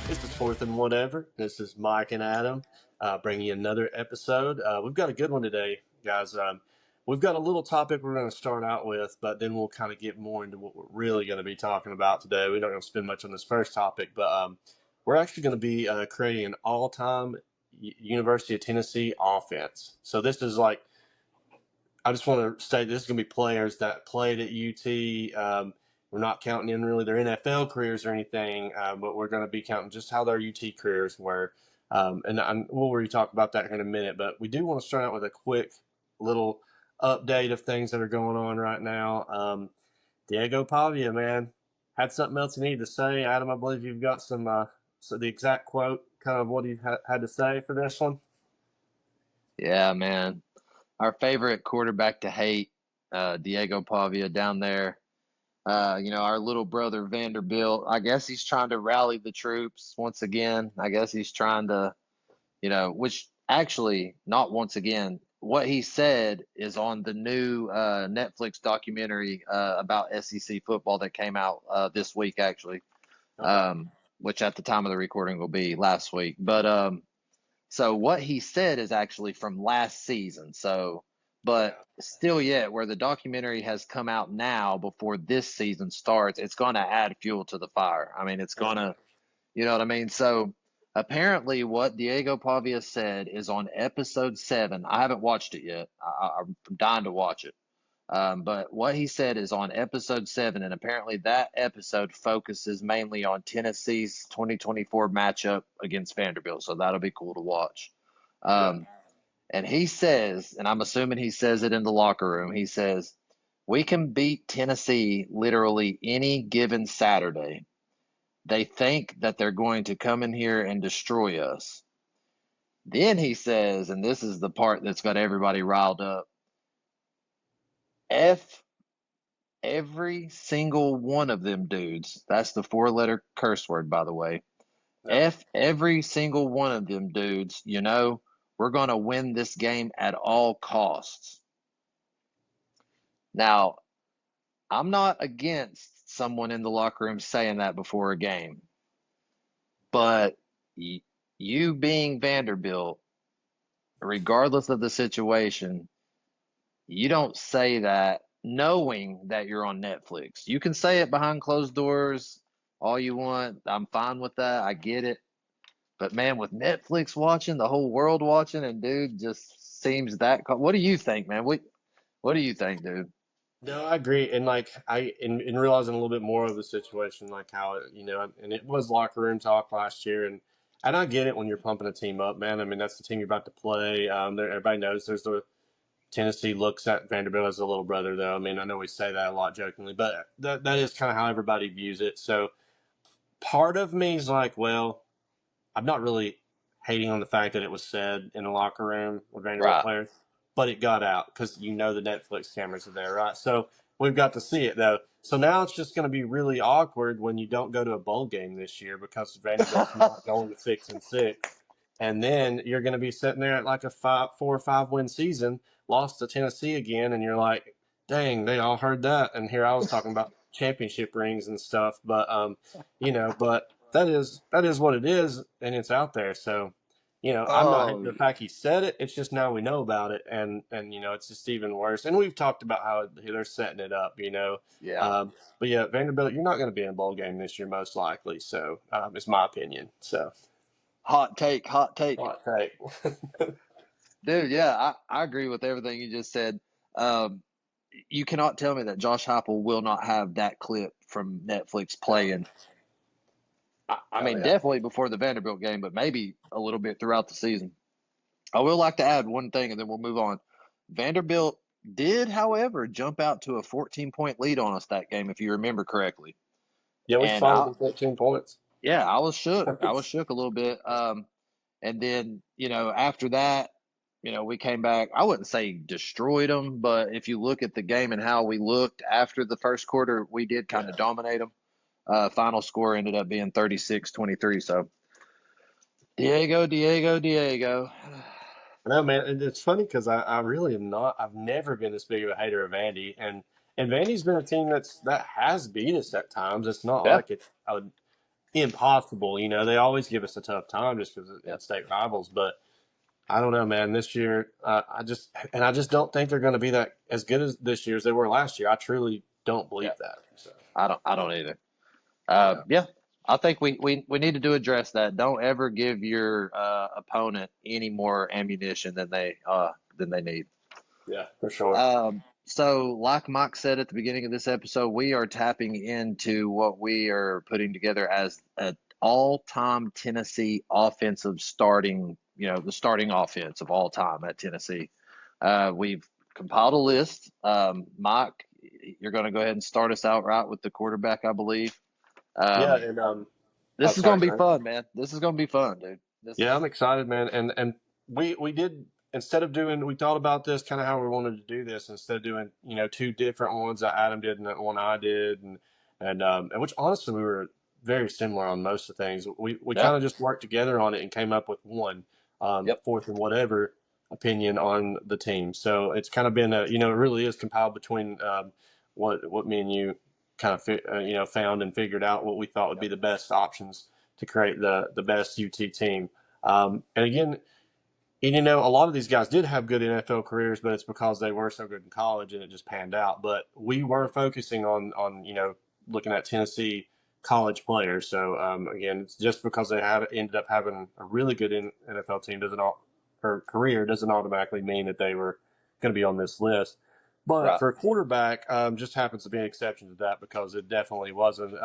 This is Fourth and Whatever. This is Mike and Adam bringing you another episode. We've got a good one today, guys. We've got a little topic we're going to start out with, but then we'll kind of get more into what we're really going to be talking about today. We're not going to spend much on this first topic, but we're actually going to be creating an all-time University of Tennessee offense. So this is like I just want to state this is going to be players that played at UT. We're not counting in really their NFL careers or anything, but we're going to be counting just how their UT careers were. And we'll really talk about that here in a minute. But we do want to start out with a quick little update of things that are going on right now. Diego Pavia, man, had something else you need to say. Adam, I believe you've got so the exact quote, kind of what he had to say for this one. Yeah, man. Our favorite quarterback to hate, Diego Pavia down there. Our little brother Vanderbilt. I guess he's trying to rally the troops once again. I guess he's trying to, which actually, not once again. What he said is on the new Netflix documentary about SEC football that came out this week, actually, Okay. which at the time of the recording will be last week. But what he said is actually from last season. But Yeah. still yet, where the documentary has come out now before this season starts, it's going to add fuel to the fire. I mean, it's going Mhm. to, you know what I mean? So apparently what Diego Pavia said is on episode 7. I haven't watched it yet. I'm dying to watch it. But what he said is on episode 7, and apparently that episode focuses mainly on Tennessee's 2024 matchup against Vanderbilt. So that'll be cool to watch. Yeah. Um, and he says, and I'm assuming he says it in the locker room, he says, we can beat Tennessee literally any given Saturday. They think that they're going to come in here and destroy us. Then he says, and this is the part that's got everybody riled up, F every single one of them dudes. That's the 4-letter curse word, by the way. Yeah. F every single one of them dudes. We're going to win this game at all costs. Now, I'm not against someone in the locker room saying that before a game, but you being Vanderbilt, regardless of the situation, you don't say that knowing that you're on Netflix. You can say it behind closed doors all you want. I'm fine with that. I get it. But man, with Netflix watching, the whole world watching, and dude just seems that. What do you think, man? What do you think, dude? No, I agree, and like in realizing a little bit more of the situation, like how and it was locker room talk last year, and I get it when you're pumping a team up, man. I mean, that's the team you're about to play. Everybody knows there's the Tennessee looks at Vanderbilt as a little brother, though. I mean, I know we say that a lot jokingly, but that is kind of how everybody views it. So part of me is like, well, I'm not really hating on the fact that it was said in the locker room with Vanderbilt Right. players, but it got out because the Netflix cameras are there, right? So we've got to see it though. So now it's just going to be really awkward when you don't go to a bowl game this year because Vanderbilt's not going to 6-6, and then you're going to be sitting there at like a 4 or 5 win season, lost to Tennessee again, and you're like, dang, they all heard that, and here I was talking about championship rings and stuff, but but that is what it is, and it's out there. So, I'm not hating Oh, the fact he said it. It's just now we know about it, and it's just even worse. And we've talked about how they're setting it up. yeah. But yeah, Vanderbilt, you're not going to be in a bowl game this year, most likely. So, it's my opinion. So, Hot take, hot take. hot take. Dude, yeah, I agree with everything you just said. Um, you cannot tell me that Josh Heupel will not have that clip from Netflix Oh, playing. I oh mean, yeah. definitely before the Vanderbilt game, but maybe a little bit throughout the season. I will like to add one thing, and then we'll move on. Vanderbilt did, however, jump out to a 14-point lead on us that game, if you remember correctly. Yeah, we And finally did 13 points. yeah, I was shook. I was shook a little bit. And then, after that, we came back. I wouldn't say destroyed them, but if you look at the game and how we looked after the first quarter, we did kind of Yeah. dominate them. Final score ended up being 36-23. So Diego, Diego, Diego. No, man, it's funny because I really am not. I've never been this big of a hater of Vandy, and Vandy's been a team that has beat us at times. It's not Yeah. like it. impossible. They always give us a tough time just because Yep. it's state rivals. But I don't know, man. This year, I just don't think they're going to be that as good as this year as they were last year. I truly don't believe Yep. that. So I don't either. yeah, Yeah, I think we needed to address that. Don't ever give your opponent any more ammunition than they need. yeah, for sure. So, like Mike said at the beginning of this episode, we are tapping into what we are putting together as an all-time Tennessee offensive starting, the starting offense of all time at Tennessee. We've compiled a list. Mike, you're going to go ahead and start us out right with the quarterback, I believe. Yeah, Um, and oh, this is sorry, going to go be ahead. fun, man. This is going to be fun, dude. This Yeah, I'm is excited, man. And we did, instead of doing, we thought about this kind of how we wanted to do this instead of doing two different ones that Adam did and that one I did, and which honestly we were very similar on most of the things. We Yeah. kind of just worked together on it and came up with one Yep. fourth and whatever opinion on the team. So it's kind of been it really is compiled between what me and you kind of found and figured out what we thought would be Yep. the best options to create the best UT team. And again, a lot of these guys did have good NFL careers, but it's because they were so good in college and it just panned out. But we were focusing on looking at Tennessee college players. So again, it's just because they have ended up having a really good NFL team doesn't all or career doesn't automatically mean that they were going to be on this list. But Right. for a quarterback, just happens to be an exception to that because it definitely wasn't.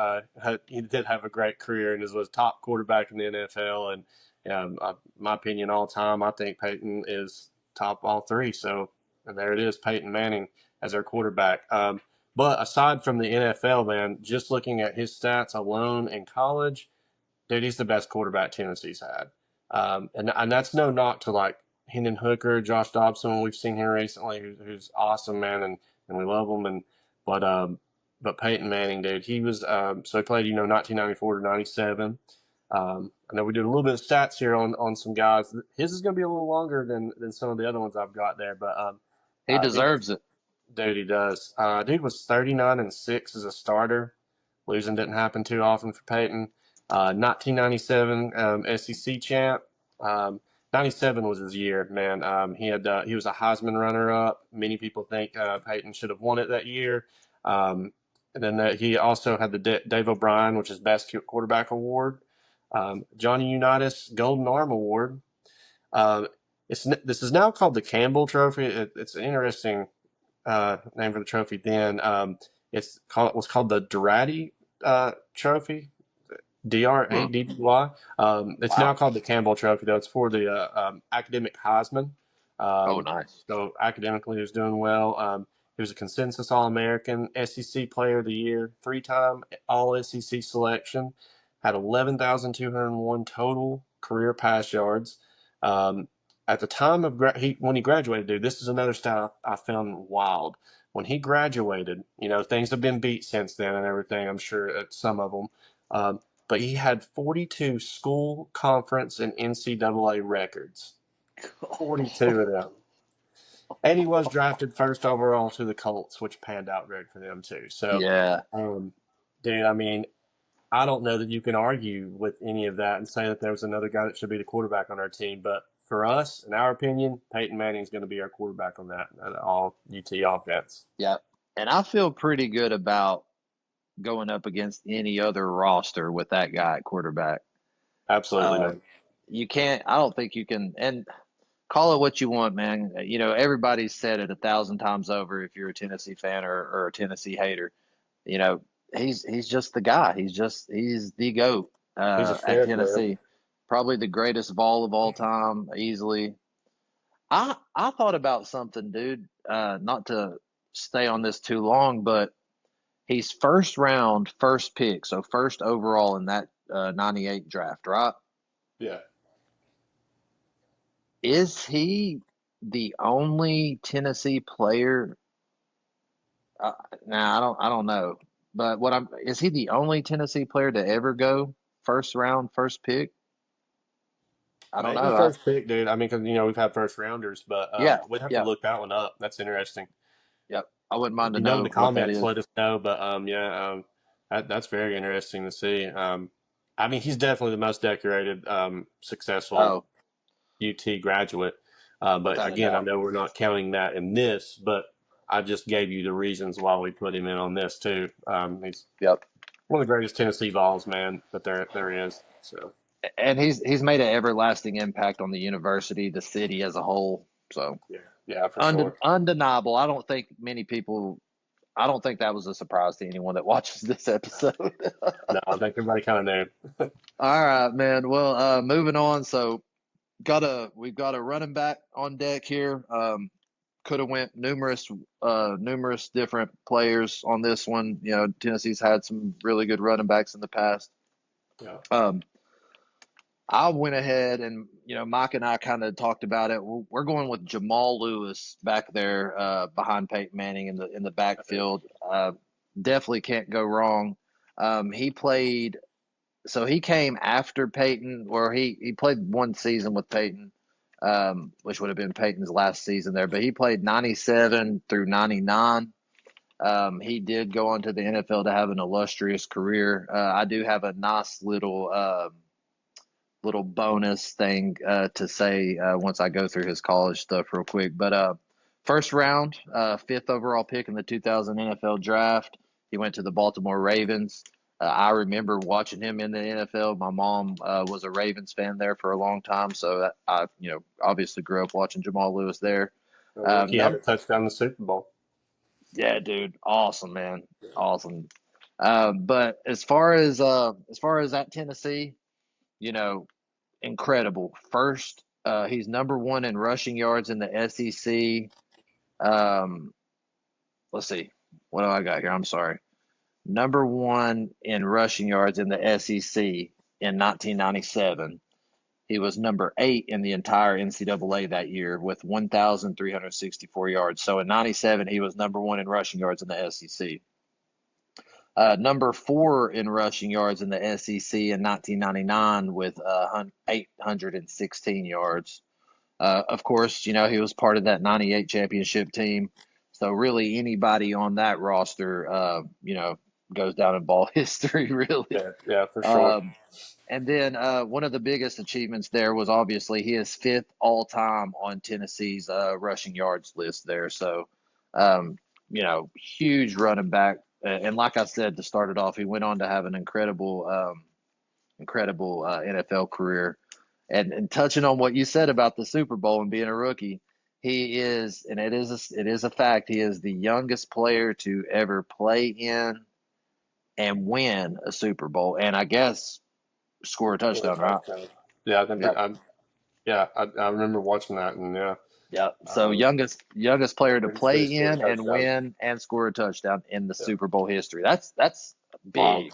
He did have a great career and was top quarterback in the NFL. And my opinion, all time, I think Peyton is top all three. So, and there it is, Peyton Manning as our quarterback. But aside from the NFL, man, just looking at his stats alone in college, dude, he's the best quarterback Tennessee's had. And that's no knock to like Hendon Hooker, Josh Dobson, we've seen here recently, who's awesome, man, and we love him. But Peyton Manning, dude, he was so he played 1994 to 97. I know we did a little bit of stats here on some guys. His is going to be a little longer than some of the other ones I've got there, but He dude, deserves it. dude, he does. Dude was 39-6 as a starter. Losing didn't happen too often for Peyton. 1997 SEC champ. 97 was his year, man. He was a Heisman runner-up. Many people think Peyton should have won it that year. And then he also had the Dave O'Brien, which is best quarterback award. Johnny Unitas Golden Arm Award. Um, this is now called the Campbell Trophy. It's an interesting name for the trophy. Then it was called the Durati Trophy. Hmm. Draddy. It's now Wow. called the Campbell Trophy, though. It's for the academic Heisman. Oh, Um, nice. so academically, he was doing well. He was a consensus All American, SEC Player of the Year, 3-time All SEC selection, had 11,201 total career pass yards. Um, at the time of when he graduated, dude, this is another stat I found wild. When he graduated, things have been beat since then and everything. I'm sure at some of them. But he had 42 school, conference, and NCAA records. 42 of them. And he was drafted first overall to the Colts, which panned out great for them, too. So, Yeah. um, dude, I mean, I don't know that you can argue with any of that and say that there was another guy that should be the quarterback on our team. But for us, in our opinion, Peyton Manning is going to be our quarterback on that all UT offense. Yeah. And I feel pretty good about going up against any other roster with that guy at quarterback. Absolutely, Uh, man. you can't, I don't think you can, and call it what you want, man. Everybody's said it 1,000 times over if you're a Tennessee fan or a Tennessee hater. You know, he's just the guy. He's the GOAT He's a at sheriff, man. Tennessee. Probably the greatest Vol of all time, easily. I thought about something, dude. Not to stay on this too long, but he's first round, first pick, so first overall in that '98 draft, right? Yeah. Is he the only Tennessee player? Uh, now I don't know, but what I'm is he the only Tennessee player to ever go first round, first pick? I don't Maybe know. first pick, dude. I mean, because we've had first rounders, but Yeah, we'd have to yeah, look that one up. That's interesting. yep. I wouldn't mind If to in know the what that comments, is. let us know. But yeah, that's very interesting to see. I mean, he's definitely the most decorated, successful Oh, UT graduate. But without a again, I doubt. know we're not counting that in this, but I just gave you the reasons why we put him in on this too. He's Yep. one of the greatest Tennessee Vols, man, that there is. So And he's made an everlasting impact on the university, the city as a whole. So yeah, yeah, for sure. undeniable. I don't think that was a surprise to anyone that watches this episode. No, I think everybody kind of knew. All right, man. Well, moving on. So we've got a running back on deck here. Could have went numerous different players on this one. You know, Tennessee's had some really good running backs in the past. Yeah, Um, I went ahead and Mike and I kind of talked about it. We're going with Jamal Lewis back there behind Peyton Manning in the backfield. Definitely can't go wrong. He played so he came after Peyton, or he played one season with Peyton, which would have been Peyton's last season there. But he played 97 through 99. He did go on to the NFL to have an illustrious career. I do have a nice little bonus thing to say once I go through his college stuff real quick. But first round, fifth overall pick in the 2000 NFL draft. He went to the Baltimore Ravens. I remember watching him in the NFL. My mom was a Ravens fan there for a long time, so I, obviously grew up watching Jamal Lewis there. the rookie had a Number, touchdown in the Super Bowl. yeah, dude, awesome, man, awesome. But as far as at Tennessee, you know, incredible. First, he's number one in rushing yards in the SEC. Um, let's see, what do I got here? I'm sorry. Number one in rushing yards in the SEC in 1997. He was number eight in the entire NCAA that year with 1,364 yards. So in 97, he was number one in rushing yards in the SEC. Number four in rushing yards in the SEC in 1999 with 816 yards. Of course, he was part of that 98 championship team. So really anybody on that roster, goes down in ball history, really. Yeah, yeah, for sure. Um, and then one of the biggest achievements there was obviously he is fifth all time on Tennessee's rushing yards list there. So, huge running back. And like I said, to start it off, he went on to have an incredible NFL career. And touching on what you said about the Super Bowl and being a rookie, he is, and it is a fact, he is the youngest player to ever play in and win a Super Bowl, and I guess score a Score a touchdown, right? touchdown. Yeah, I remember. Yep. I remember watching that, and yeah, Yep. So um, youngest player to pretty sure he play scored a in and touchdown. win and score a touchdown in the Yeah, Super Bowl history. That's wild. big.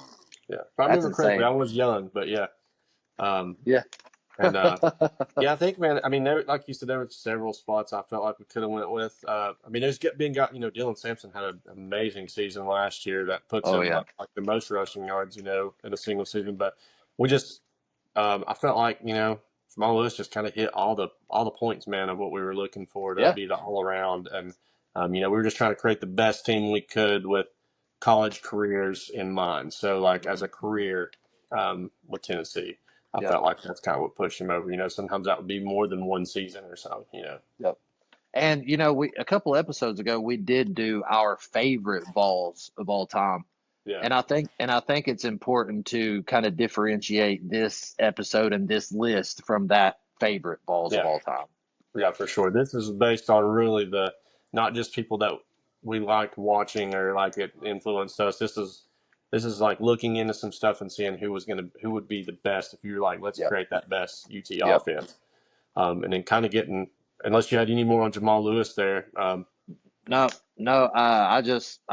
Yeah, if I That's remember correctly, I insane. was young, but yeah. Um, Yeah. and Yeah, I think, man. I mean, like you said, there were several spots I felt like we could have went with. I mean, Dylan Sampson had an amazing season last year that puts Oh him yeah. like the most rushing yards, in a single season. But we just, I felt like Jamal Lewis just kind of hit all the points, man, of what we were looking for to Yeah. be the all around, and we were just trying to create the best team we could with college careers in mind. So, like as a career with Tennessee. I Yep. felt like that's kind of what pushed him over. Sometimes that would be more than one season or so. Yep. And we a couple episodes ago we did do our favorite Vols of all time. Yeah, And I think it's important to kind of differentiate this episode and this list from that favorite Vols of yeah, all time. yeah, for sure. This is based on really the not just people that we liked watching or like it influenced us. This is like looking into some stuff and seeing who would be the best if you're like, let's Yep. create that best UT Yep. offense. And then kind of getting, unless you had any more on Jamal Lewis there. No, no, I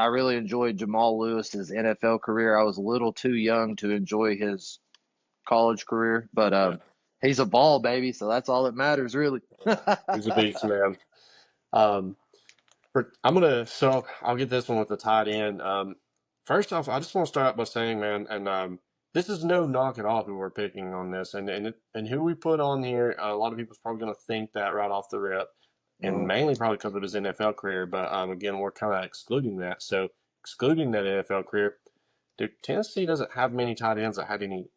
really enjoyed Jamal Lewis's NFL career. I was a little too young to enjoy his college career, but Yeah, he's a ball baby, so that's all that matters, really. yeah, he's a beast, man. Um, so I'll get this one with the tight end. First off, I just want to start out by saying, man, and this is no knock at all who we're picking on this, and who we put on here. A lot of people's probably going to think that right off the rip, and Mhm. mainly probably because of his NFL career. But again, we're kind of excluding that. So excluding that NFL career, dude, Tennessee doesn't have many tight ends that had any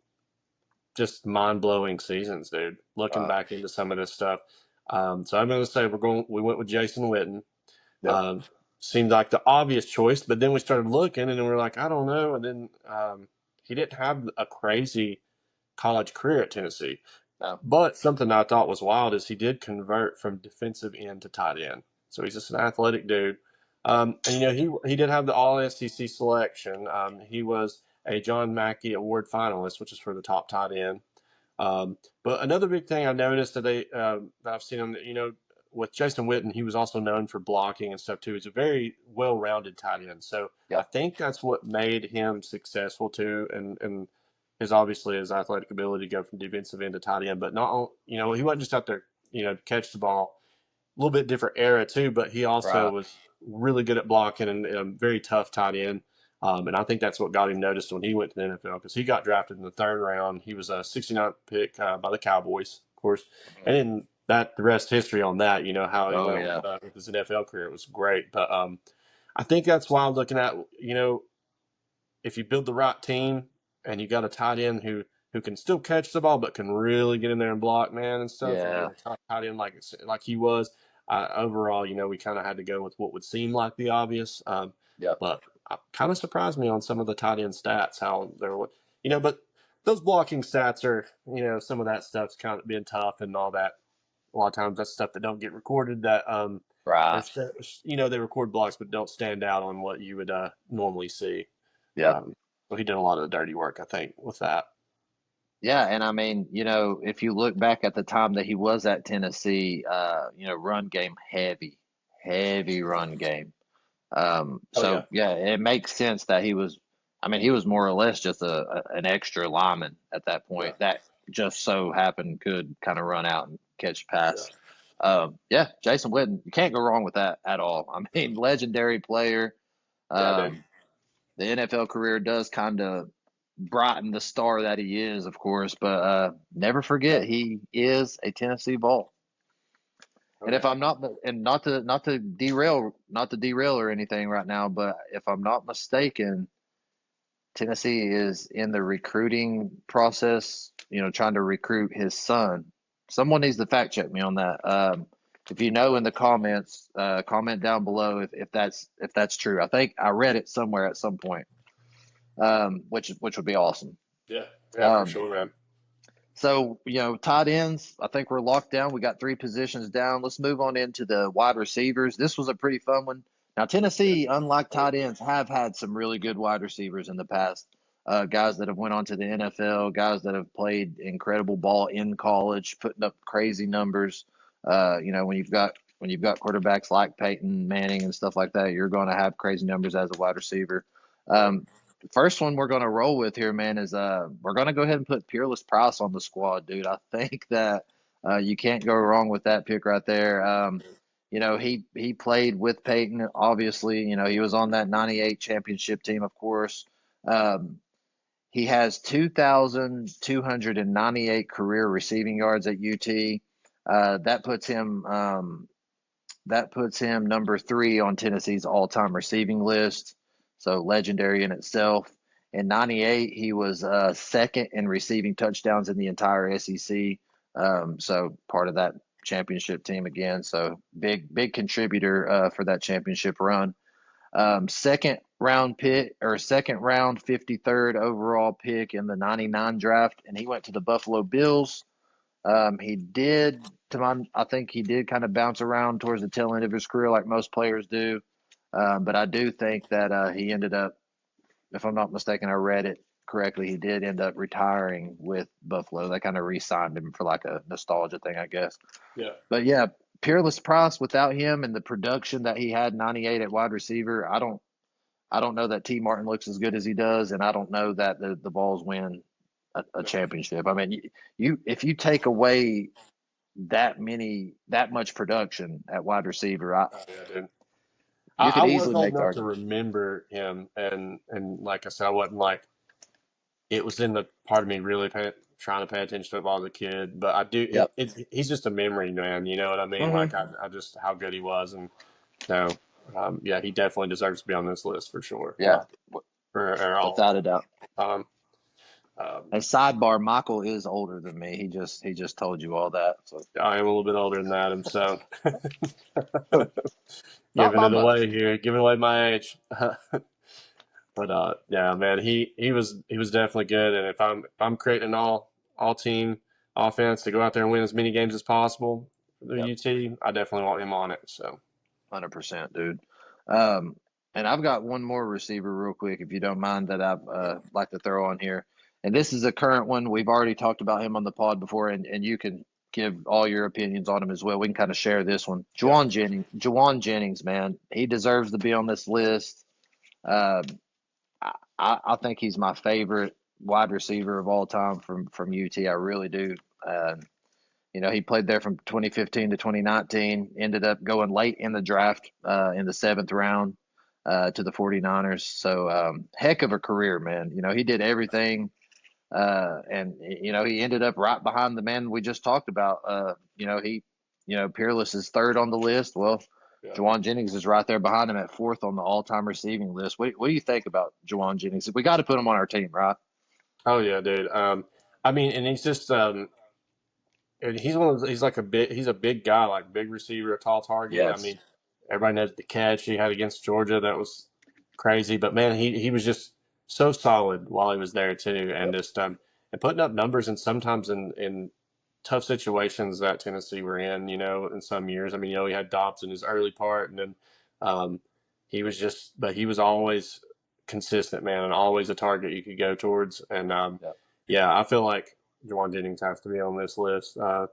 just mind blowing seasons, dude. Looking Right. back into some of this stuff, so I'm going to say we went with Jason Witten. Yep. Um, Seemed like the obvious choice, but then we started looking, and then we are like, I don't know. And then he didn't have a crazy college career at Tennessee. No. But something I thought was wild is he did convert from defensive end to tight end. So he's just an athletic dude. And he did have the All SEC selection. He was a John Mackey Award finalist, which is for the top tight end. But another big thing I noticed that I've seen him, with Jason Witten, he was also known for blocking and stuff too. He's a very well-rounded tight end. So I Yep. think that's what made him successful too, and his athletic ability to go from defensive end to tight end. But not, he wasn't just out there, to catch the ball. A little bit different era too, but he also Right. was really good at blocking and very tough tight end. And I think that's what got him noticed when he went to the NFL because he got drafted in the third round. He was a 69th pick by the Cowboys, of course. Mhm. And then the rest history on that, how he Oh went yeah. with his NFL career. It was great. But I think that's why I'm looking at, if you build the right team and you got a tight end who can still catch the ball but can really get in there and block man and stuff and Yeah. a tough tight end like he was. Overall, we kind of had to go with what would seem like the obvious, Yep. but kind of surprised me on some of the tight end stats how there were, but those blocking stats are, some of that stuff's kind of being tough and all that. A lot of times that's stuff that don't get recorded that Right. they record blocks but don't stand out on what you would normally see. Yep. Um, so he did a lot of the dirty work, I think, with that. Yeah, and I mean, if you look back at the time that he was at Tennessee, run game heavy, heavy run game. Oh yeah, So yeah, it makes sense that he was more or less just an extra lineman at that yeah, point that just so happened could kind of run out and catch a yeah, pass. Yeah, Jason Witten, you can't go wrong with that at all. I mean, legendary player. yeah, dude. Um, the NFL career does kind of brighten the star that he is, of course, but never Yeah. forget he is a Tennessee Vol. Oh And if yeah, I'm not, and not to derail or anything right now, but if I'm not mistaken, Tennessee is in the recruiting process, trying to recruit his son. Someone needs to fact check me on that. If you know in the comments, comment down below if that's true. I think I read it somewhere at some point, which would be awesome. yeah, yeah, for Um, sure, man. So, tight ends, I think we're locked down. We got three positions down. Let's move on into the wide receivers. This was a pretty fun one. Now, Yeah. Tennessee, unlike Oh tight ends, have had some really good wide receivers in the past. Guys that have went on to the NFL, guys that have played incredible ball in college, putting up crazy numbers. When you've got quarterbacks like Peyton Manning and stuff like that, you're going to have crazy numbers as a wide receiver. yeah, Um, First one we're going to roll with here, man, is we're going to go ahead and put Peerless Price on the squad, dude. I think that you can't go wrong with that pick right there. He played with Peyton, obviously. He was on that '98 championship team, of course. Um, he has 2,298 career receiving yards at UT. That puts him number three on Tennessee's all-time receiving list. So legendary in itself. In '98, he was second in receiving touchdowns in the entire SEC. So part of that championship team again. So big contributor for that championship run. Second round pick or second round 53rd overall pick in the '99 draft, and he went to the Buffalo Bills. He did, I think he did kind of bounce around towards the tail end of his career, like most players do. But I do think that he ended up, if I'm not mistaken, I read it correctly. He did end up retiring with Buffalo. They kind of re-signed him for like a nostalgia thing, I guess. yeah, But yeah, Peerless Price without him and the production that he had '98 at wide receiver, I don't know that T. Martin looks as good as he does, and I don't know that the Vols win a no, championship. I mean, you if you take away that much production at wide receiver, oh, yeah, dude. you I could was easily old make the enough to argument. remember him, and like I said, I wasn't like it was in the part of me really trying to pay attention to football as a kid. But I do. Yep. He's just a memory man. You know what I mean? Hmm. Like I just how good he was, and so yeah, he definitely deserves to be on this list for sure. Yeah, For our all without a doubt. time. Um, And sidebar, Michael is older than me. He just told you all that. So I am a little bit older than Adam, so not giving by it away much. here, giving away my age. But yeah, man, he was definitely good. And if I'm creating an all team offense to go out there and win as many games as possible for the Yep. UT, I definitely want him on it. So 100%, dude. Um, and I've got one more receiver real quick, if you don't mind, that I'd like to throw on here. And this is a current one. We've already talked about him on the pod before, and you can give all your opinions on him as well. We can kind of share this one. yeah, Juwan Jennings, man, he deserves to be on this list. Um, I think he's my favorite wide receiver of all time from UT. I really do. He played there from 2015 to 2019, ended up going late in the draft in the seventh round to the 49ers. So, heck of a career, man. He did everything. And he ended up right behind the man we just talked about. Peerless is third on the list. Well, yeah. Juwan Jennings is right there behind him at fourth on the all time receiving list. What do you think about Juwan Jennings? We got to put him on our team, right? Oh yeah, dude. I mean, and he's just and he's one of those, he's a big guy, like big receiver, a tall target. I Yes. mean, everybody knows the catch he had against Georgia that was crazy, but man, he was just so solid while he was there too, and Yep. just and putting up numbers, and sometimes in tough situations that Tennessee were in, in some years. I mean, he had Dobbs in his early part, and then um, but he was always consistent, man, and always a target you could go towards. And Yep. yeah, I feel like Juwan Jennings has to be on this list Yep.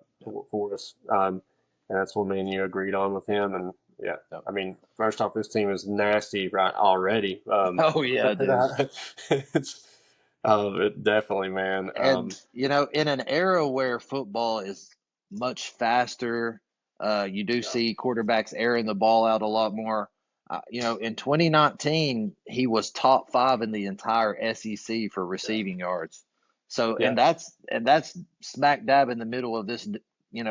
for us. And that's what me and you agreed on with him. And yeah, Yep. I mean, first off, this team is nasty right already. Oh yeah, dude. It's it definitely, man. And in an era where football is much faster, you do Yeah, see quarterbacks airing the ball out a lot more. In 2019, he was top five in the entire SEC for yeah, receiving yards. So, yeah, and that's smack dab in the middle of this,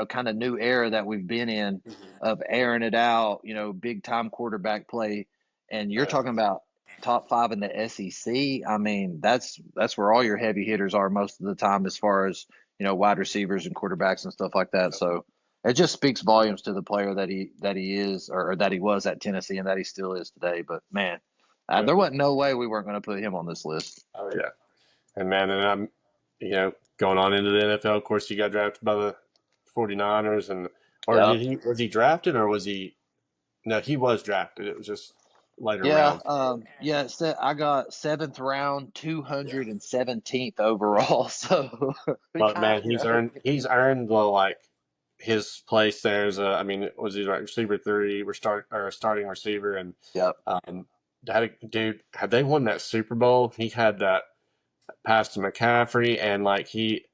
kind of new era that we've been in hmm, of airing it out, big time quarterback play. And you're yeah, talking about top five in the SEC. I mean, that's where all your heavy hitters are most of the time, as far as wide receivers and quarterbacks and stuff like that. yeah, So it just speaks volumes to the player that he is, or that he was at Tennessee, and that he still is today. But man, yeah. there wasn't no way we weren't going to put him on this list. Oh yeah, and man, and I'm going on into the NFL. Of course, he got drafted by the 49ers, and or Yeah. did he was he drafted or was he? No, he was drafted. It was just later Yeah, rounds. yeah. I got seventh round, Yeah. 217th overall. So we But got, man, he's earned the like his place there as a. I mean, was he like receiver three? We're starting receiver, and yep, that dude had they won that Super Bowl, he had that pass to McCaffrey, and like he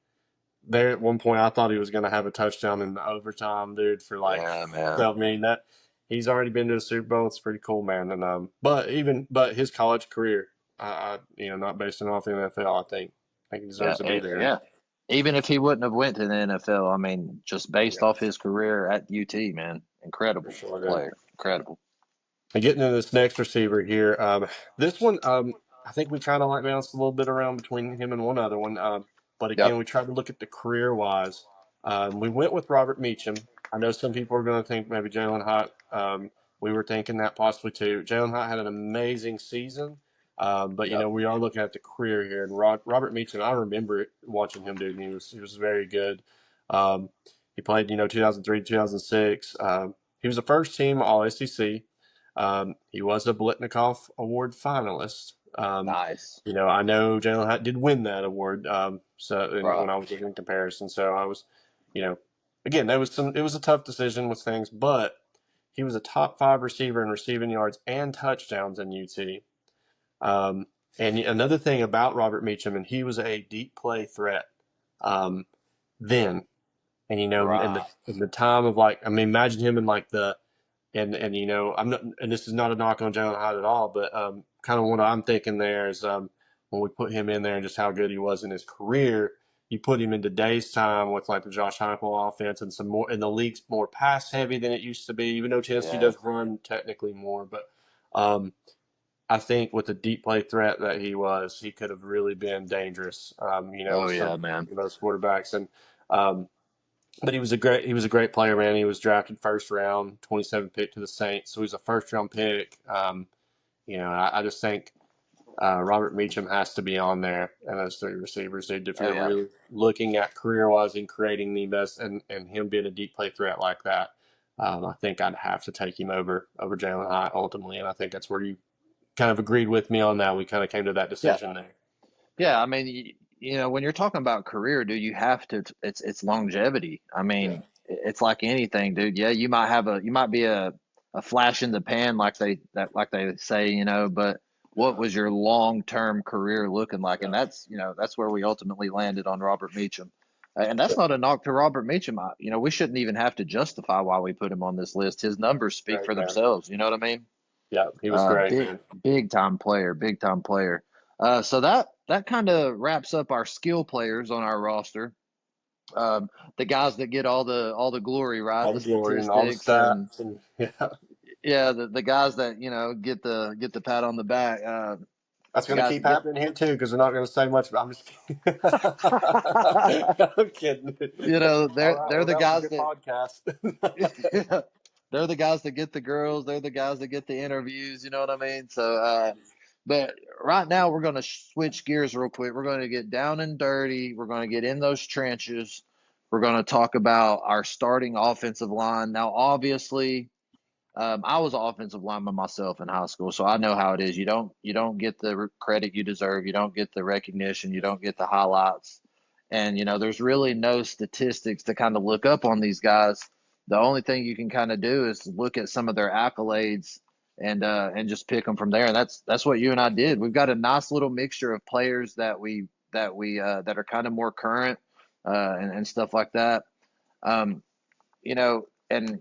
there at one point I thought he was going to have a touchdown in the overtime, dude. For like, yeah, man, so I mean that he's already been to the Super Bowl. It's pretty cool, man. And but his college career, not based off the NFL. I think he yeah, deserves to be there. yeah. Even if he wouldn't have went to the NFL, I mean, just based Yeah, off his career at UT, man, for incredible sure, dude. player, incredible. And getting into this next receiver here, this one, I think we kind of like bounced a little bit around between him and one other one. But Yep, again, we tried to look at the career wise. We went with Robert Meacham. I know some people are going to think maybe Jalen Hyatt. We were thinking that possibly too. Jalen Hyatt had an amazing season, but yep, we are looking at the career here. And Robert Meacham, I remember watching him, dude. And he was very good. Um, he played, 2003, 2006. He was a first team All SEC. He was a Blitnikoff Award finalist. nice, I know Jalen Hyatt did win that award. right? When I was looking in comparison, so I was, you know, again, it was a tough decision with things, but he was a top five receiver in receiving yards and touchdowns in UT. And another thing about Robert Meacham, and he was a deep play threat um, then. And Right. in the time of like, I mean, imagine him in like the and I'm not, and this is not a knock on Jalen Hyatt at all, but kind of what I'm thinking there is when we put him in there and just how good he was in his career, you put him in today's time with like the Josh Heupel offense and some more, and the league's more pass heavy than it used to be, even though Tennessee Yeah. does run technically more, but um, I think with the deep play threat that he was, he could have really been dangerous. Oh With yeah, man. most quarterbacks, and um, but he was a great player, man. He was drafted first round, 27 pick to the Saints, so he's a first round pick. I just think Robert Meacham has to be on there, and those three receivers, dude. If Oh you're yeah. really looking at career wise and creating the best, and him being a deep play threat like that, I think I'd have to take him over Jalen Hyatt ultimately, and I think that's where you kind of agreed with me on that. We kind of came to that Yeah. decision there. Yeah, I mean, when you're talking about career, dude, you have to. It's longevity. I Yeah, mean, it's like anything, dude. Yeah, you might be a flash in the pan, like they say, but what yeah, was your long term career looking like? And yeah. that's where we ultimately landed on Robert Meacham. And that's not a knock to Robert Meacham. We shouldn't even have to justify why we put him on this list. His numbers speak Great for man. themselves. You know what I mean? Yeah, he was great, man. Big time player, big time player. So that kind of wraps up our skill players on our roster. The guys that get all the glory, right? All The the glory and all the statistics and stats, and yeah, yeah, the guys that get the pat on the back. that's The going to guys keep that get happening here too because they're not going to say much. I'm just kidding. I'm kidding. All right, they're well, the that was a guys good that podcast. they're the guys that get the girls. They're the guys that get the interviews. You know what I mean? So, but right now we're going to switch gears real quick. We're going to get down and dirty. We're going to get in those trenches. We're going to talk about our starting offensive line. Now, obviously, I was an offensive lineman myself in high school, so I know how it is. You don't get the credit you deserve. You don't get the recognition. You don't get the highlights. And there's really no statistics to kind of look up on these guys. The only thing you can kind of do is look at some of their accolades and just pick them from there. And that's what you and I did. We've got a nice little mixture of players that are kind of more current and stuff like that. Um, and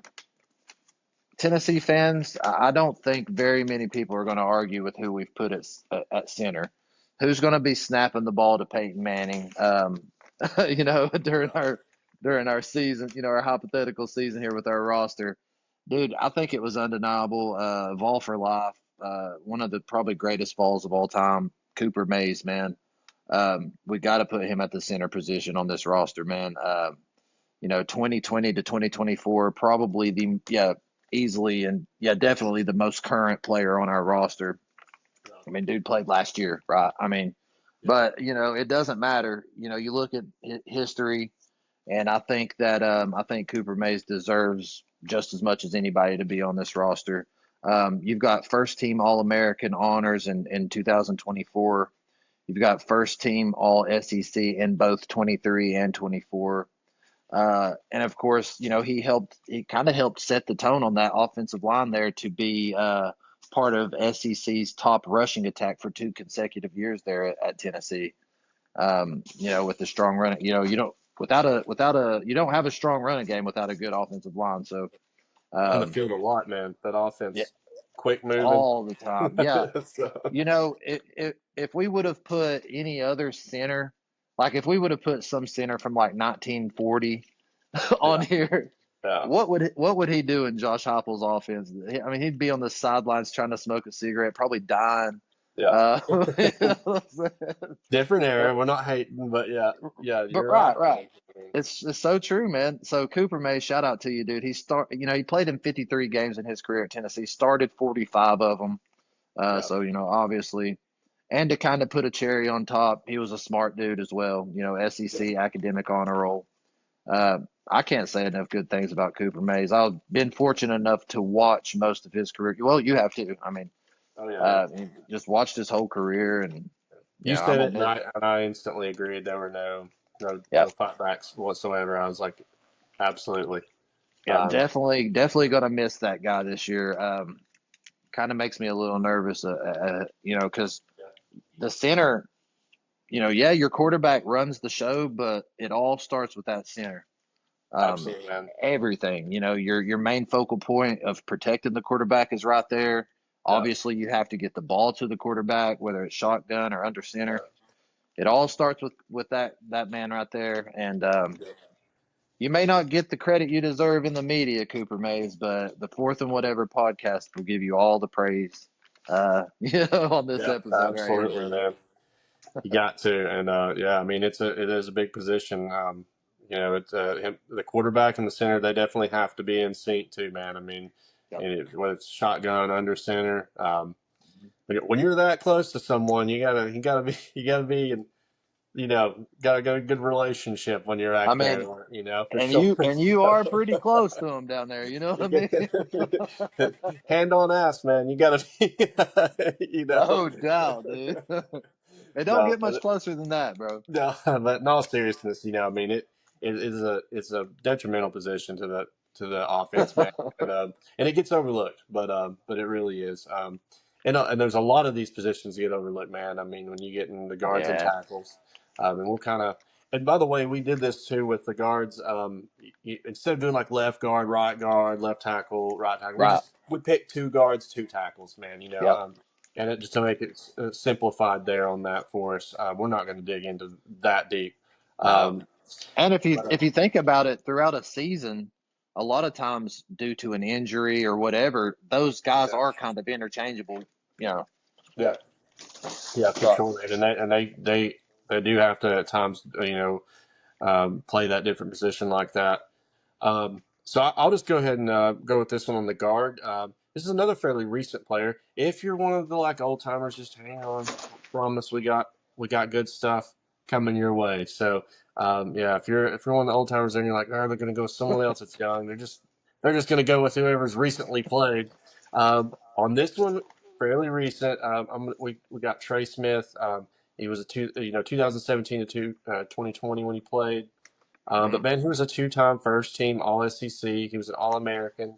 Tennessee fans, I don't think very many people are going to argue with who we've put at center. Who's going to be snapping the ball to Peyton Manning? During our season, our hypothetical season here with our roster, dude. I think it was undeniable. Vol for life. One of the probably greatest Vols of all time, Cooper Mays, man. We got to put him at the center position on this roster, man. 2020 to 2024, probably easily and definitely the most current player on our roster. I mean, dude played last year, right? I mean, Yeah, but it doesn't matter. You look at history, and I think Cooper Mays deserves just as much as anybody to be on this roster. You've got first team All American honors in 2024. You've got first team All SEC in both 23 and 24. And of course, he kind of helped set the tone on that offensive line there to be part of SEC's top rushing attack for 2 consecutive years there at Tennessee. With the strong run, you don't you don't have a strong running game without a good offensive line. So, on the um, field a lot, man. That yeah, offense, quick moving. all the time. Yeah. So, If we would have put any other center, like if we would have put some center from like 1940 on yeah, here, yeah, what would he do in Josh Heupel's offense? I mean, he'd be on the sidelines trying to smoke a cigarette, probably dying. yeah. Uh, Different era. but We're not hating, but yeah, yeah. but You're right, right, right. man. I mean, It's so true, man. So Cooper May, shout out to you, dude. He played in 53 games in his career at Tennessee, started 45 of them. yeah, So obviously, and to kind of put a cherry on top, he was a smart dude as well. yeah. SEC academic honor roll. Uh, I can't say enough good things about Cooper Mays. I've been fortunate enough to watch most of his career. Well, you have too. I mean, Oh yeah, man. just watched his whole career, and You said I'm a it, and big, I instantly agreed. There were yeah, no fightbacks whatsoever. I was like, absolutely. yeah, Um, definitely gonna miss that guy this year. Kind of makes me a little nervous, because yeah, the center, yeah, your quarterback runs the show, but it all starts with that center. Um, absolutely, man. Everything, your main focal point of protecting the quarterback is right there. Yeah, Obviously, you have to get the ball to the quarterback, whether it's shotgun or under center. yeah, It all starts with that man right there. And yeah. you may not get the credit you deserve in the media, Cooper Mays, but the Fourth and Whatever podcast will give you all the praise. on this Yeah, episode right here, absolutely, brother. man. You got to, and yeah, I mean it is a big position. It's the quarterback and the center. They definitely have to be in sync too, man. I mean, Yep. whether it's shotgun under center, when you're that close to someone, you gotta be and got a good relationship when you're I back there. mean, For and sure. you are pretty close to him down there. You know what I mean? Hand on ass, man. You gotta be, No doubt, dude. It don't No, get much but closer than that, bro. no, but in all seriousness, I mean it is a detrimental position to the offense, man, and it gets overlooked, but it really is. And there's a lot of these positions get overlooked, man. I mean, when you get in the guards and Yeah. tackles, and we'll kind of. And by the way, we did this too with the guards. Instead of doing like left guard, left tackle, right tackle, Right. we picked two guards, two tackles, man. Yep. And it just to make it simplified there on that for us. We're not going to dig into that deep. No. Um, And if you but if you think about it, throughout a season, a lot of times due to an injury or whatever, those guys yeah, are kind of interchangeable. You know. yeah, yeah, for So sure. And they do have to at times, play that different position like that. So I'll just go ahead and go with this one on the guard. This is another fairly recent player. If you're one of the like old timers, just hang on. I promise we got good stuff coming your way. So yeah, if you're one of the old timers and you're like, oh, they're going to go with someone else that's young. They're just going to go with whoever's recently played. On this one, fairly recent. We got Trey Smith. He was 2017 to 2020 when he played. But mhm. man, he was a two-time first-team All SEC. He was an All-American,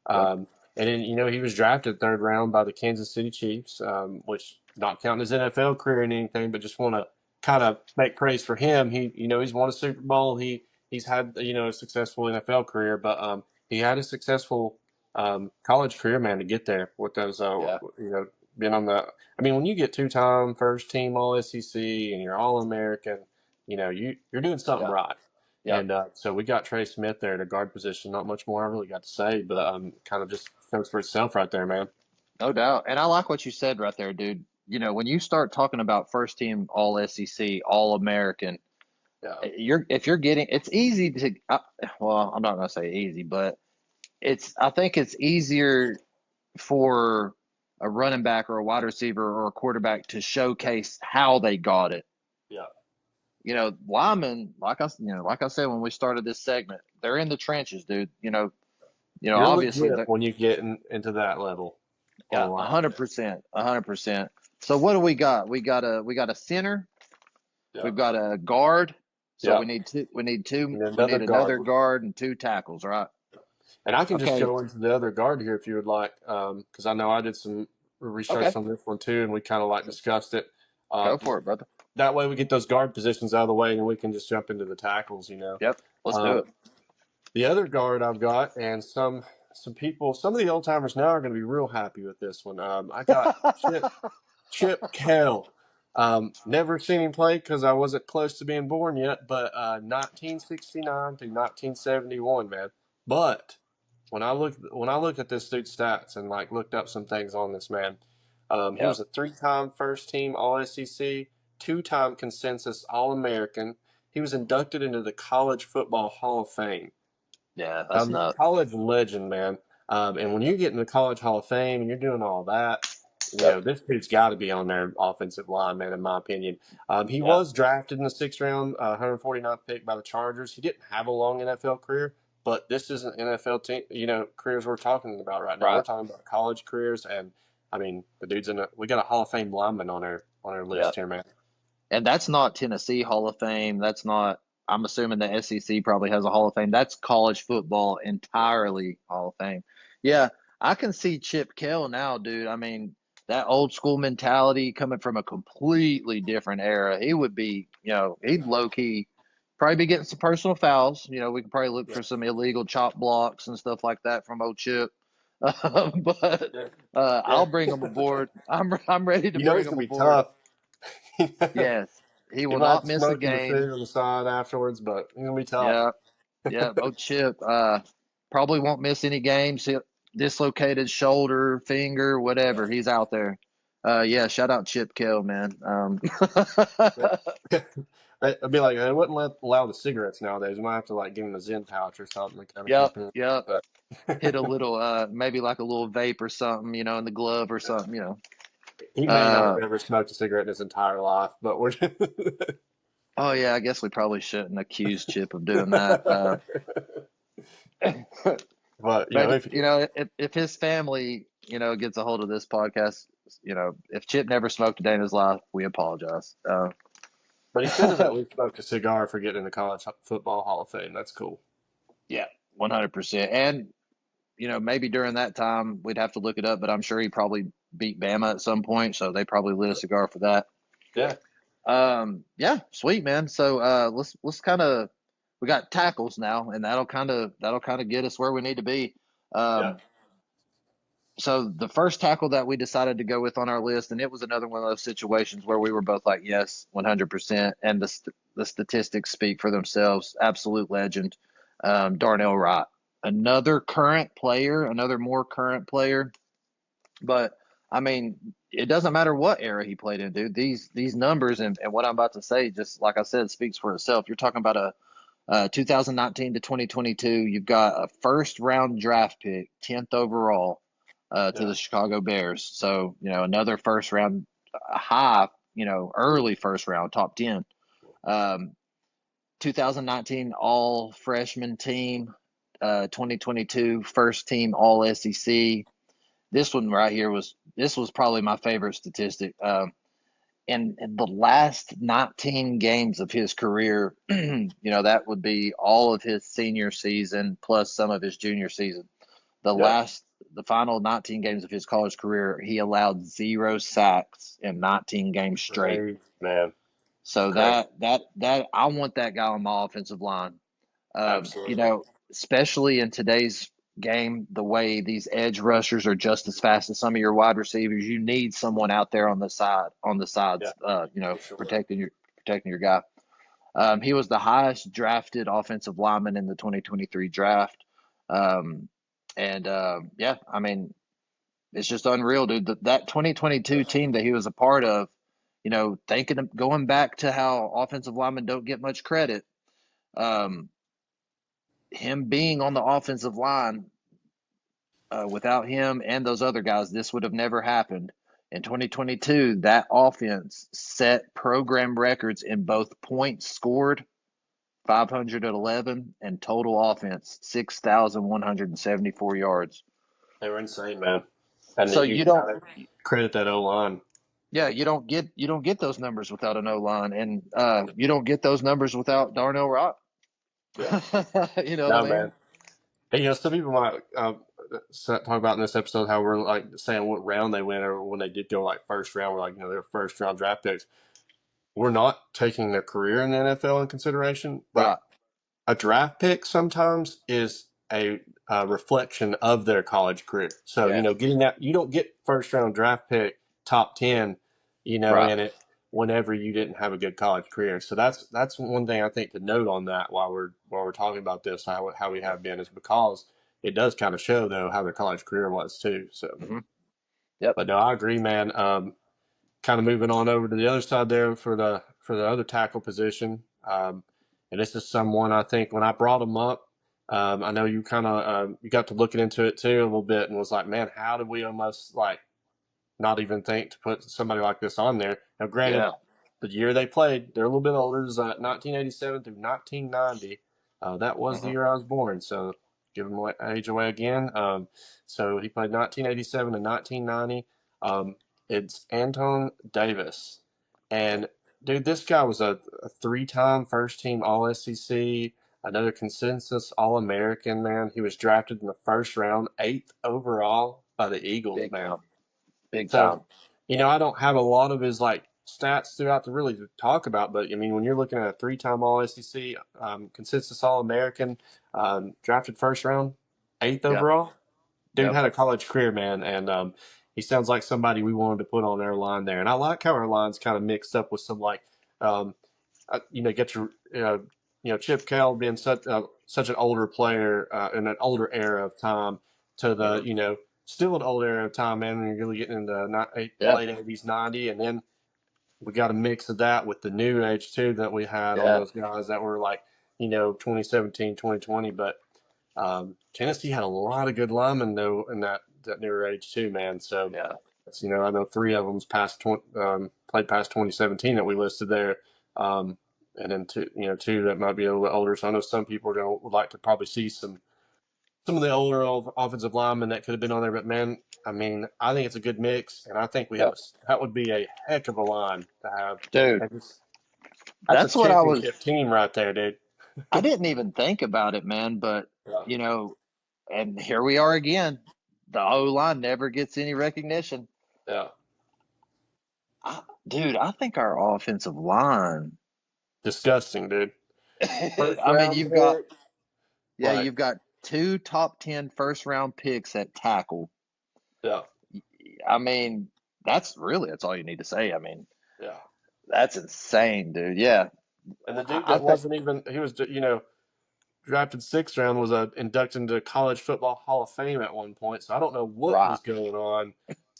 Yep. and then he was drafted third round by the Kansas City Chiefs, which not counting his NFL career and anything, but just want to kind of make praise for him. He's won a Super Bowl. He's had a successful NFL career, but he had a successful college career, man, to get there with those Yeah. being on the. I mean, when you get two-time first-team All SEC and you're All-American, you're doing something Yeah. right. Yep. And so we got Trey Smith there at a guard position. Not much more I really got to say, but kind of just comes for itself right there, man. No doubt. And I like what you said right there, dude. When you start talking about first team All SEC, All American, Yeah, if you're getting, it's easy to. Well, I'm not gonna say easy, but I think it's easier for a running back or a wide receiver or a quarterback to showcase how they got it. yeah. Linemen, like I said when we started this segment, they're in the trenches, dude. You're Obviously legit they're when you get into that level on yeah, the line. 100%, 100%. So what do we got? We got a center, Yeah, we've got a guard. So yeah. we need two. We need two. And We another need another guard. guard and two tackles, right? And I can just Okay, go into the other guard here if you would like, because I know I did some okay. research on this one too, and we kind of like discussed it. Uh, Go for it, brother. that way we get those guard positions out of the way, and we can just jump into the tackles. Yep, let's do Um, it. The other guard I've got, and some people, some of the old timers now are going to be real happy with this one. I got Chip Kell. Never seen him play because I wasn't close to being born yet, but 1969 to 1971, man. But when I look at this dude's stats and like looked up some things on this man, he Yep. was a three-time first-team All SEC, two-time consensus All American. He was inducted into the College Football Hall of Fame. Yeah, that's nuts. College legend, man. And when you get in the College Hall of Fame and you're doing all that, Yep. this dude's got to be on their offensive line, man, in my opinion. He Yep. was drafted in the sixth round, 149th pick by the Chargers. He didn't have a long NFL career, but this isn't NFL team, careers we're talking about right now. We're Right. talking about college careers, and I mean, the dude's we got a Hall of Fame lineman on our list Yep. here, man. And that's not Tennessee Hall of Fame. That's not. I'm assuming the SEC probably has a Hall of Fame. That's college football entirely Hall of Fame. Yeah, I can see Chip Kell now, dude. I mean, that old school mentality coming from a completely different era. He would be, he'd low key probably be getting some personal fouls. We could probably look Yeah, for some illegal chop blocks and stuff like that from old Chip. But yeah, I'll yeah. bring him aboard. I'm ready to bring It's him gonna be aboard. tough. He Yes, he will might not miss a smoke some game. food on the side afterwards, but it's gonna be tough. Yeah, yeah. Oh, Chip, probably won't miss any games. dislocated shoulder, finger, whatever. He's out there. Yeah, shout out Chip Kell, man. I'd be like, I wouldn't allow the cigarettes nowadays. We might have to like give him a Zen pouch or something to kind of Yep, keep him. yep. But Hit a little, maybe like a little vape or something, in the glove or something, he may not have Uh, ever smoked a cigarette in his entire life, but we're. oh yeah, I guess we probably shouldn't accuse Chip of doing that. But But if if his family, gets a hold of this podcast, if Chip never smoked a day in his life, we apologize. but he should have at least smoked a cigar for getting in the college football Hall of Fame. That's cool. Yeah, 100%. And maybe during that time we'd have to look it up, but I'm sure he probably beat Bama at some point, so they probably lit a cigar for that. Yeah, Yeah, sweet man. So let's kind of we got tackles now, and that'll kind of get us where we need to be. yeah, Um, so the first tackle that we decided to go with on our list, and it was another one of those situations where we were both like, yes, 100%, and the statistics speak for themselves. Absolute legend, Darnell Wright, another current player, another more current player. But I mean, it doesn't matter what era he played in, dude. These numbers and what I'm about to say, just like I said, speaks for itself. You're talking about a 2019 to 2022. You've got a first round draft pick, 10th overall, to yeah. the Chicago Bears. So another first round high, early first round, top 10. Um, 2019 all freshman team, 2022 first team all SEC. This one right here was probably my favorite statistic. In the last 19 games of his career, that would be all of his senior season plus some of his junior season. Yep. The final 19 games of his college career, he allowed 0 sacks in 19 games straight. Crazy, man. It's So crazy. that I want that guy on my offensive line. Absolutely. Especially in today's game, the way these edge rushers are just as fast as some of your wide receivers, you need someone out there on the Yeah, sides, for sure. protecting your guy. He was the highest drafted offensive lineman in the 2023 draft. Um, and yeah, I mean, it's just unreal, dude. That 2022 team that he was a part of, going back to how offensive linemen don't get much credit. Um, Him being on the offensive line, without him and those other guys, this would have never happened. In 2022, that offense set program records in both points scored, 511, and total offense, 6,174 yards. They were insane, man. And So you you don't, gotta credit that O line. yeah, you don't get those numbers without an O line, and you don't get those numbers without Darnell Rock. Yeah. You know what I No, mean? man. Hey, some people might talk about in this episode how we're like saying what round they went or when they did go like first round. We're like, they're first round draft picks. We're not taking their career in the NFL in consideration, but Right. a draft pick sometimes is a reflection of their college career. So, Yeah. getting that, you don't get first round draft pick top 10, Right. in it whenever you didn't have a good college career. So that's one thing I think to note on that while we're talking about this, how we have been is because it does kind of show though how their college career was too. So, Hmm. Yep. but no, I agree, man. Kind of moving on over to the other side there for the other tackle position. And this is someone I think when I brought him up, I know you kind of you got to looking into it too a little bit and was like, man, how did we almost like not even think to put somebody like this on there? Now, granted, Yeah. the year they played, they're a little bit older. Is 1987 through 1990. That was the Hmm. year I was born, so give him age away again. So he played 1987 to 1990. It's Anton Davis, and dude, this guy was a three-time first-team All SEC, another consensus All American. Man, he was drafted in the first round, eighth overall by the Eagles. Big Man, time. Big so, time. I don't have a lot of his like stats throughout to really talk about, but I mean, when you're looking at a three-time All SEC, consensus All American, drafted first round, eighth Yep. overall, dude Yep. had a college career, man, and he sounds like somebody we wanted to put on our line there. And I like how our line's kind of mixed up with some like, um, get your, Chip Kell being such an older player in an older era of time. to the still an old era of time, man. When you're really getting into Yeah, late '80s, '90, and then we got a mix of that with the new age too that we had on yeah, those guys that were like 2017, 2020. But Tennessee had a lot of good linemen though in that newer age too, man. So yeah. I know three of them's played past 2017 that we listed there. And then two that might be a little bit older. So I know some people would like to probably see some of the older offensive linemen that could have been on there. But man, I mean, I think it's a good mix, and I think we have Yep. that would be a heck of a line to have. Dude, That's a that's what championship team right there, dude. I didn't even think about it, man, but Yeah, you know, and here we are again. The O line never gets any recognition. yeah, Dude, I think our offensive line. disgusting, dude. First I mean, round pick, like you've got two top 10 first round picks at tackle. yeah, I mean, that's all you need to say. I mean, yeah. that's insane, dude. Yeah, And the dude I that think wasn't even he was drafted sixth round was inducted into College Football Hall of Fame at one point. So I don't know what right. was going on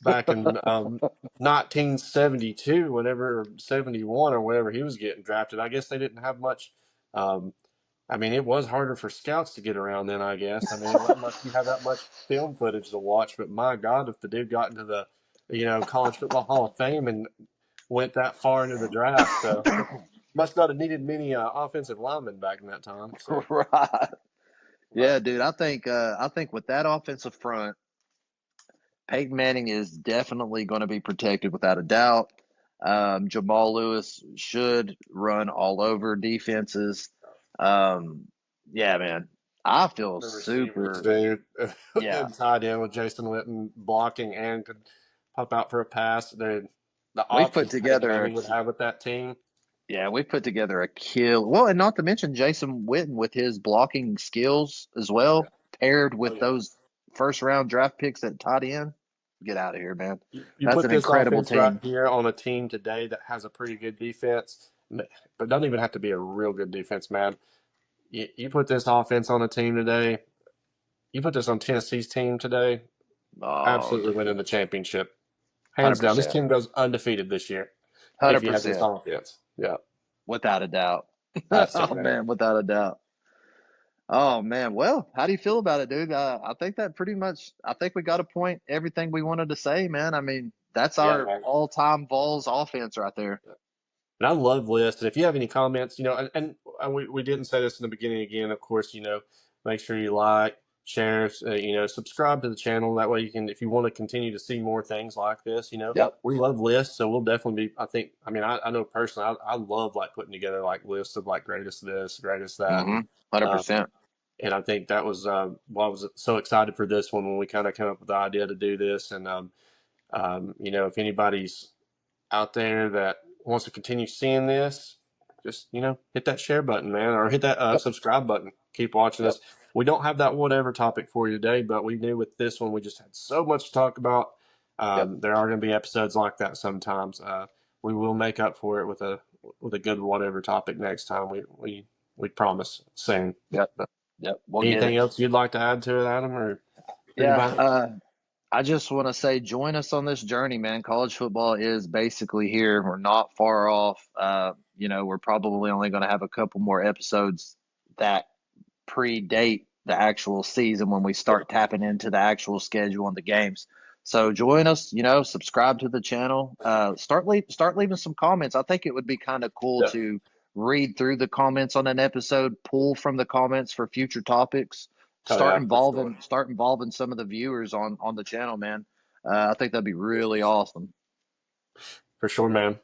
back in 1972, whatever, or 71 or whatever he was getting drafted. I guess they didn't have much. Um, I mean, it was harder for scouts to get around then. I guess. I mean, it wasn't like you have that much film footage to watch. But my God, if the dude got into the College Football Hall of Fame and went that far into the draft, so must not have needed many offensive linemen back in that time. So. Right. Yeah, But dude. I think with that offensive front, Peyton Manning is definitely going to be protected without a doubt. Jamal Lewis should run all over defenses. Um, yeah, man. I feel the receivers, super. dude, Yeah, and tied in with Jason Witten blocking and could pop out for a pass. Dude, the we've put options Peyton together a Manning would have with that team. yeah, we put together a kill. Well, and not to mention Jason Witten with his blocking skills as Yeah. well, paired Oh with yeah. those first round draft picks at tight end. Get out of here, man. You That's put an this incredible offense right team. here on a team today that has a pretty good defense, but doesn't even have to be a real good defense, man. You put this offense on a team today. You put this on Tennessee's team today. Oh, Absolutely dude, winning the championship, hands down. This 100%. team goes undefeated this year if you have this 100%. offense. Yeah, Without a doubt. that's it, Oh, man. man, without a doubt. Oh, man. Well, how do you feel about it, dude? I think that pretty much, I think we got to point everything we wanted to say, man. I mean, that's Yeah, our man. all time Vols offense right there. And I love lists. And if you have any comments, we didn't say this in the beginning again, of course, make sure you like, share, subscribe to the channel. That way you can, if you want to continue to see more things like this, Yep. we love lists. So we'll definitely be, I know personally, I love like putting together like lists of like greatest this, greatest that. Mm-hmm. 100%. Um, and I think that was why I was so excited for this one when we kind of came up with the idea to do this. And, if anybody's out there that wants to continue seeing this, just hit that share button, man, or hit that Yep. subscribe button. Keep watching Yep. us. We don't have that whatever topic for you today, but we knew with this one we just had so much to talk about. Yep. There are going to be episodes like that sometimes. We will make up for it with a good whatever topic next time. We promise soon. Yep. Yep. We'll get Anything it. else you'd like to add to it, Adam, or Yeah. anybody? I just want to say, join us on this journey, man. College football is basically here. We're not far off. We're probably only going to have a couple more episodes that predate the actual season when we Yeah, start tapping into the actual schedule and the games. So join us, subscribe to the channel. Start leaving some comments. I think it would be kind of cool yeah. to read through the comments on an episode, pull from the comments for future topics, Oh start yeah, for sure. involving start involving some of the viewers on the channel, man. I think that'd be really awesome. For sure, man.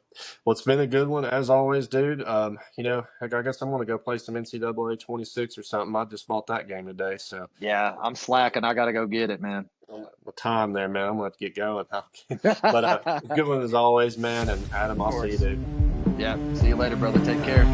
Well, it's been a good one as always, dude. Heck, I guess I'm gonna go play some NCAA 26 or something. I just bought that game today, so Yeah, I'm slacking. I got to go get it, man. the time there, man. I'm gonna have to get going. But good one as always, man. And Adam, Of I'll see you, course. dude. Yeah. See you later, brother. Take care.